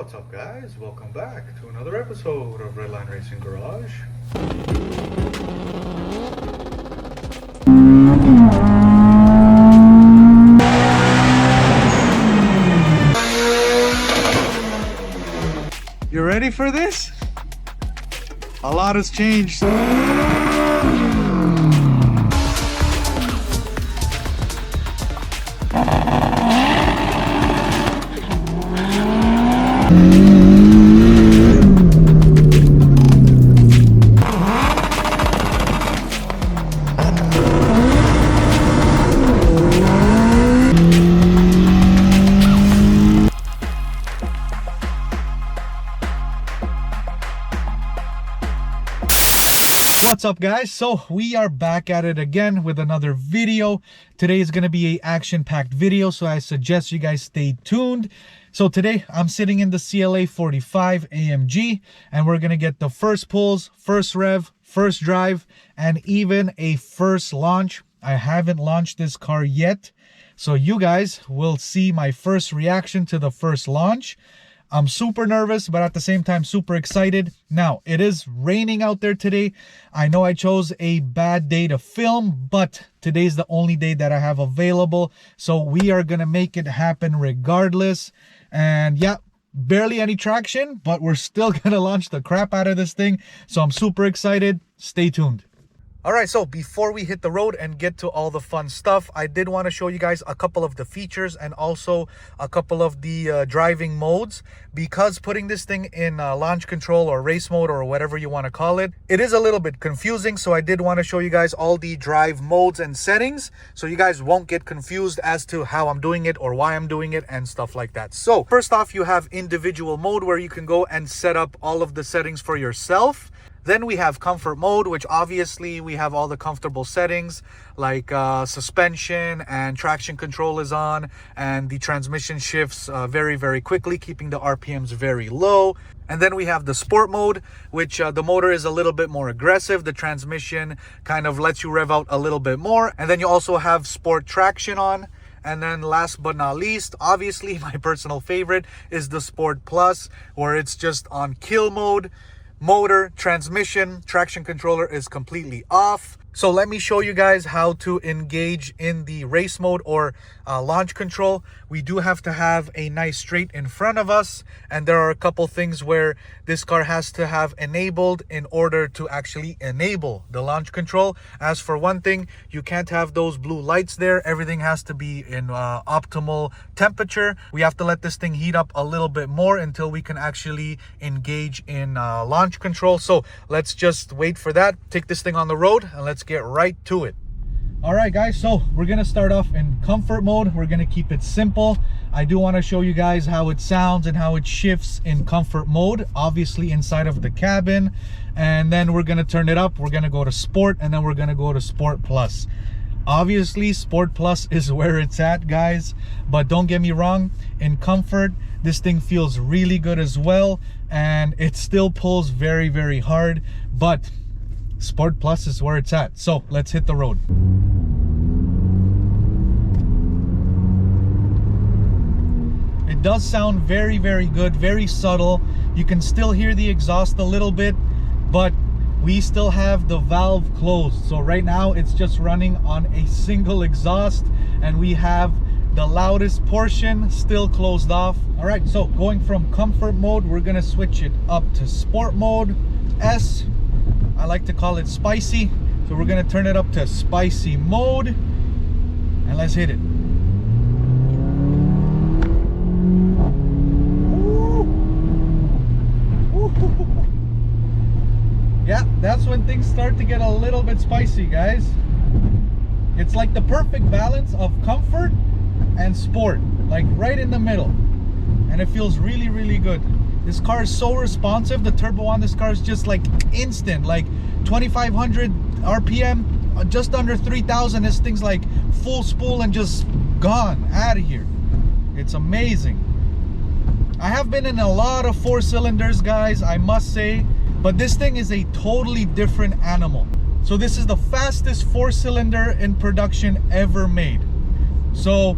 What's up, guys? Welcome back to another episode of Redline Racing Garage. You ready for this? A lot has changed. What's up, guys? So we are back at it again with another video. Today is going to be a action-packed video, so I suggest you guys stay tuned. So today I'm sitting in the CLA 45 AMG, and we're going to get the first pulls, first rev, first drive, and even a first launch. I haven't launched this car yet, so you guys will see my first reaction to the first launch. I'm super nervous, but at the same time, super excited. Now, it is raining out there today. I know I chose a bad day to film, but today's the only day that I have available. So we are going to make it happen regardless. And yeah, barely any traction, but we're still going to launch the crap out of this thing. So I'm super excited. Stay tuned. All right, so before we hit the road and get to all the fun stuff, I did want to show you guys a couple of the features and also a couple of the driving modes, because putting this thing in launch control or race mode or whatever you want to call it, it is a little bit confusing. So I did want to show you guys all the drive modes and settings so you guys won't get confused as to how I'm doing it or why I'm doing it and stuff like that. So first off, you have individual mode where you can go and set up all of the settings for yourself. Then we have comfort mode, which obviously we have all the comfortable settings like suspension and traction control is on, and the transmission shifts very, very quickly, keeping the RPMs very low. And then we have the sport mode, which the motor is a little bit more aggressive. The transmission kind of lets you rev out a little bit more. And then you also have sport traction on. And then last but not least, obviously my personal favorite is the Sport Plus, where it's just on kill mode. Motor, transmission, traction controller is completely off. So let me show you guys how to engage in the race mode or launch control. We do have to have a nice straight in front of us, and there are a couple things where this car has to have enabled in order to actually enable the launch control. As for one thing, you can't have those blue lights there. Everything has to be in optimal temperature. We have to let this thing heat up a little bit more until we can actually engage in launch control. So let's just wait for that, take this thing on the road, and let's get right to it. All right, guys, so we're gonna start off in comfort mode. We're gonna keep it simple. I do want to show you guys how it sounds and how it shifts in comfort mode, obviously inside of the cabin. And then we're gonna turn it up. We're gonna go to sport, and then we're gonna go to Sport Plus. Obviously Sport Plus is where it's at, guys, but don't get me wrong, in comfort this thing feels really good as well, and it still pulls very, very hard, but Sport Plus is where it's at. So let's hit the road. It does sound very, very good, very subtle. You can still hear the exhaust a little bit, but we still have the valve closed. So right now it's just running on a single exhaust, and we have the loudest portion still closed off. All right, so going from comfort mode, we're gonna switch it up to sport mode. S, I like to call it spicy. So we're gonna turn it up to spicy mode, and let's hit it. Yeah, that's when things start to get a little bit spicy, guys. It's like the perfect balance of comfort and sport, like right in the middle, and it feels really, really good. This car is so responsive. The turbo on this car is just like instant, like 2500 RPM, just under 3000. This thing's like full spool and just gone out of here. It's amazing. I have been in a lot of 4-cylinders, guys, I must say, but this thing is a totally different animal. So this is the fastest 4-cylinder in production ever made. So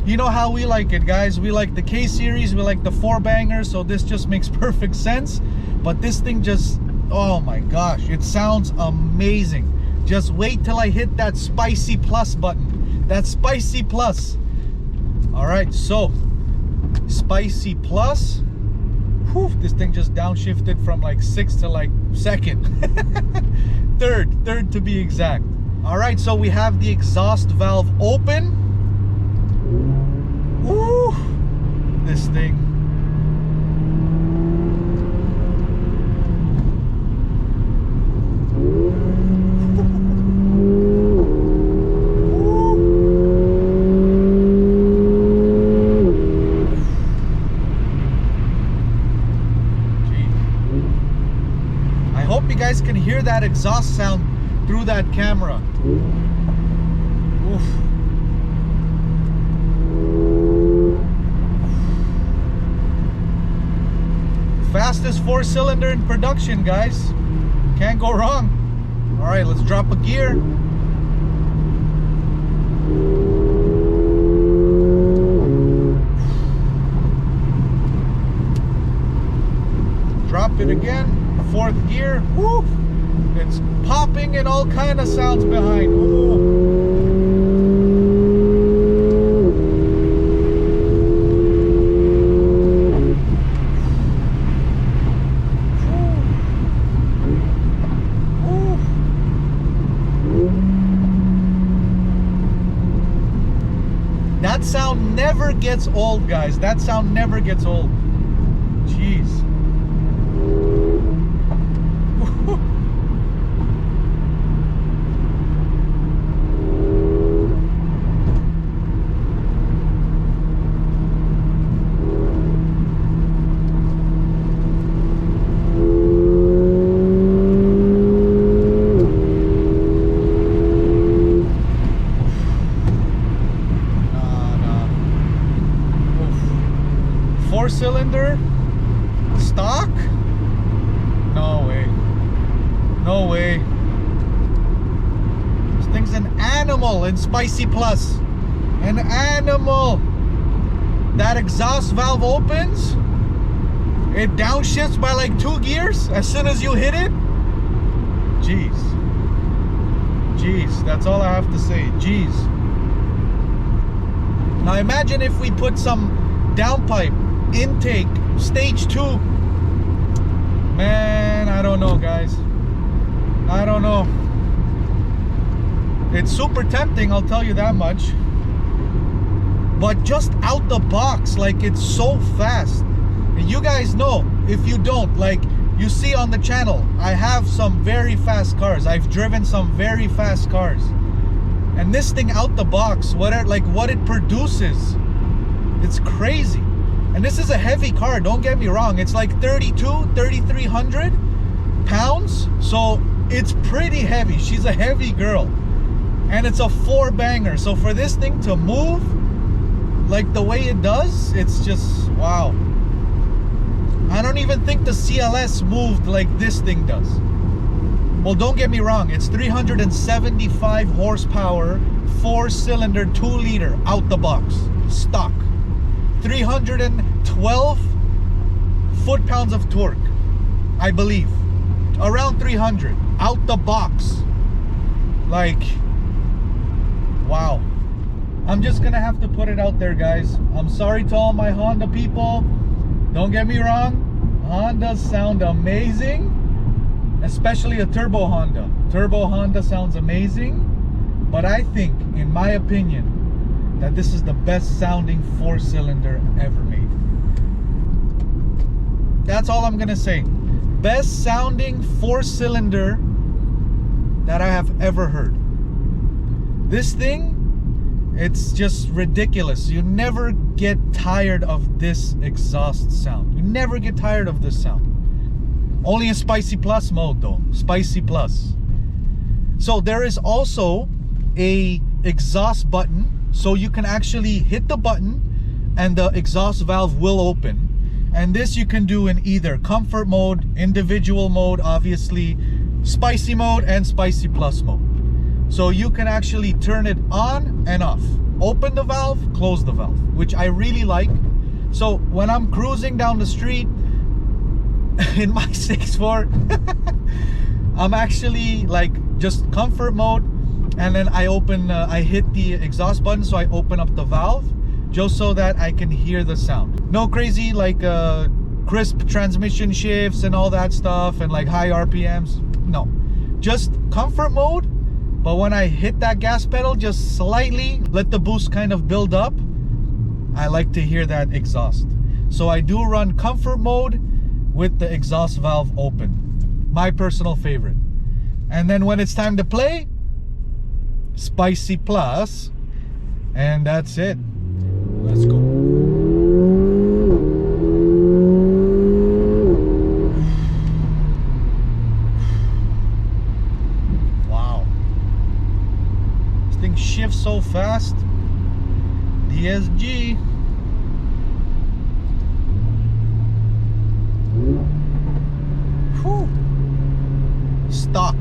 you know how we like it, guys. We like the K series, we like the 4-banger, so this just makes perfect sense. But this thing just, oh my gosh, it sounds amazing. Just wait till I hit that spicy plus button. That spicy plus. All right, so spicy plus. Whew, this thing just downshifted from like 6 to like 2nd. third to be exact. All right, so we have the exhaust valve open. Woo! This thing. I hope you guys can hear that exhaust sound through that camera. Oof. Fastest 4-cylinder in production, guys. Can't go wrong. All right, let's drop a gear. Drop it again. 4th gear. Woo! It's popping and all kind of sounds behind. Ooh. That sound never gets old, guys. That sound never gets old. Jeez. Four-cylinder stock? No way. No way. This thing's an animal in Spicy Plus. An animal. That exhaust valve opens. It downshifts by like 2 gears as soon as you hit it. Jeez. Jeez. That's all I have to say. Jeez. Now imagine if we put some downpipe intake stage 2. Man, I don't know, guys. I don't know. It's super tempting, I'll tell you that much. But just out the box, like, it's so fast. And you guys know, if you don't, like, you see on the channel, I have some very fast cars. I've driven some very fast cars. And this thing out the box, what it produces, it's crazy. And this is a heavy car, don't get me wrong. It's like 3,300 pounds. So it's pretty heavy. She's a heavy girl. And it's a 4-banger. So for this thing to move like the way it does, it's just, wow. I don't even think the CLS moved like this thing does. Well, don't get me wrong. It's 375 horsepower, 4-cylinder, 2-liter out the box, stock. 312 foot-pounds of torque, I believe. Around 300 out the box. Like, wow. I'm just gonna have to put it out there, guys. I'm sorry to all my Honda people. Don't get me wrong, Hondas sound amazing, especially a turbo Honda. Turbo Honda sounds amazing, but I think, in my opinion, that this is the best sounding 4-cylinder ever made. That's all I'm gonna say. Best sounding 4-cylinder that I have ever heard. This thing, it's just ridiculous. You never get tired of this exhaust sound. You never get tired of this sound. Only in Spicy Plus mode though. Spicy Plus. So there is also a exhaust button. So you can actually hit the button and the exhaust valve will open. And this you can do in either comfort mode, individual mode, obviously, spicy mode, and Spicy Plus mode. So you can actually turn it on and off. open the valve, close the valve, which I really like. So when I'm cruising down the street in my 6.4, I'm actually like just comfort mode, and then I hit the exhaust button, so I open up the valve just so that I can hear the sound. No crazy like crisp transmission shifts and all that stuff and like high RPMs. No, just comfort mode. But when I hit that gas pedal, just slightly let the boost kind of build up, I like to hear that exhaust. So I do run comfort mode with the exhaust valve open. My personal favorite. And then when it's time to play, spicy plus, and that's it. Let's go. Wow. This thing shifts so fast. DSG. Whew. Stock.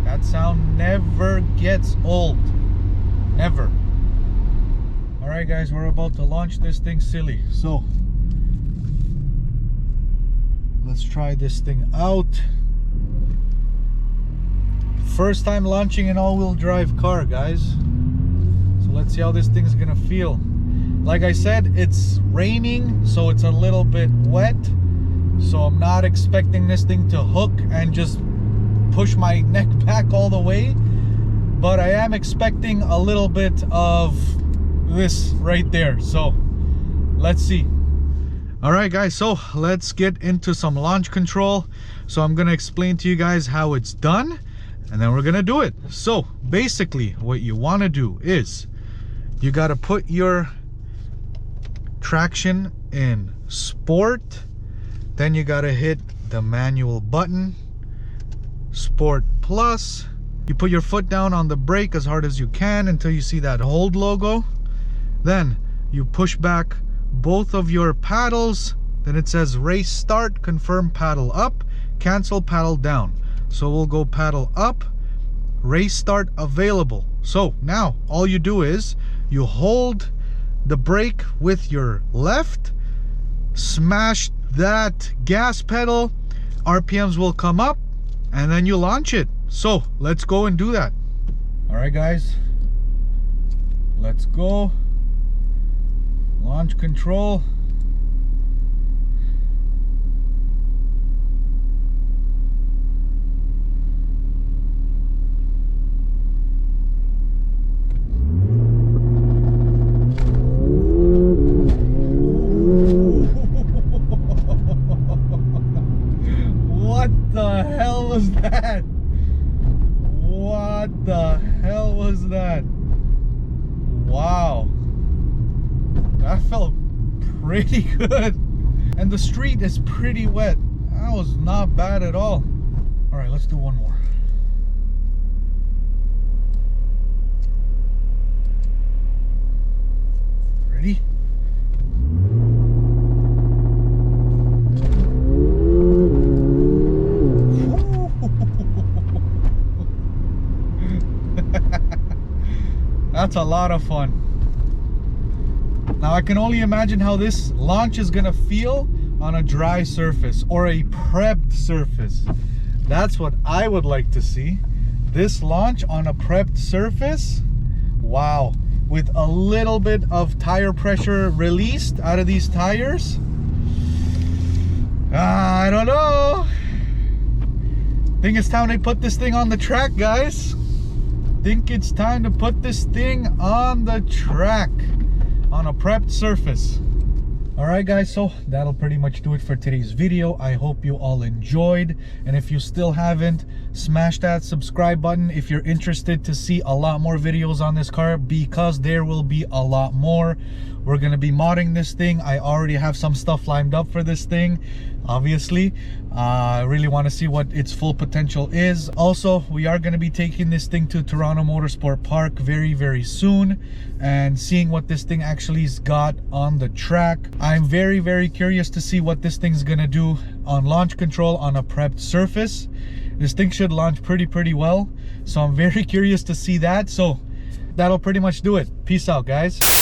That sound never gets old. Never. Alright guys, we're about to launch this thing silly. So let's try this thing out. First time launching an all-wheel drive car, guys. So let's see how this thing's gonna feel. Like I said, it's raining, so it's a little bit wet. So I'm not expecting this thing to hook and just push my neck back all the way. But I am expecting a little bit of this right there. So let's see. All right guys, so let's get into some launch control. So I'm gonna explain to you guys how it's done, and then we're gonna do it. So basically what you want to do is you got to put your traction in sport, then you got to hit the manual button, sport plus. You put your foot down on the brake as hard as you can until you see that hold logo. Then you push back both of your paddles, then it says race start, confirm paddle up, cancel paddle down. So we'll go paddle up, race start available. So now all you do is you hold the brake with your left, smash that gas pedal, RPMs will come up, and then you launch it. So let's go and do that. All right guys, let's go. Launch control. What the hell was that? What the hell was that? Wow. That felt pretty good. And the street is pretty wet. That was not bad at all. All right, let's do one more. Ready? That's a lot of fun. Now I can only imagine how this launch is gonna feel on a dry surface or a prepped surface. That's what I would like to see. This launch on a prepped surface. Wow. With a little bit of tire pressure released out of these tires. I don't know. Think it's time to put this thing on the track, guys. Think it's time to put this thing on the track on a prepped surface. All right guys, so that'll pretty much do it for today's video. I hope you all enjoyed, and if you still haven't, smash that subscribe button if you're interested to see a lot more videos on this car, because there will be a lot more. We're gonna be modding this thing. I already have some stuff lined up for this thing, obviously. I really want to see what its full potential is. Also, we are going to be taking this thing to Toronto Motorsport Park very soon and seeing what this thing actually's got on the track. I'm very curious to see what this thing's going to do on launch control on a prepped surface. This thing should launch pretty well, so I'm very curious to see that. So that'll pretty much do it. Peace out, guys.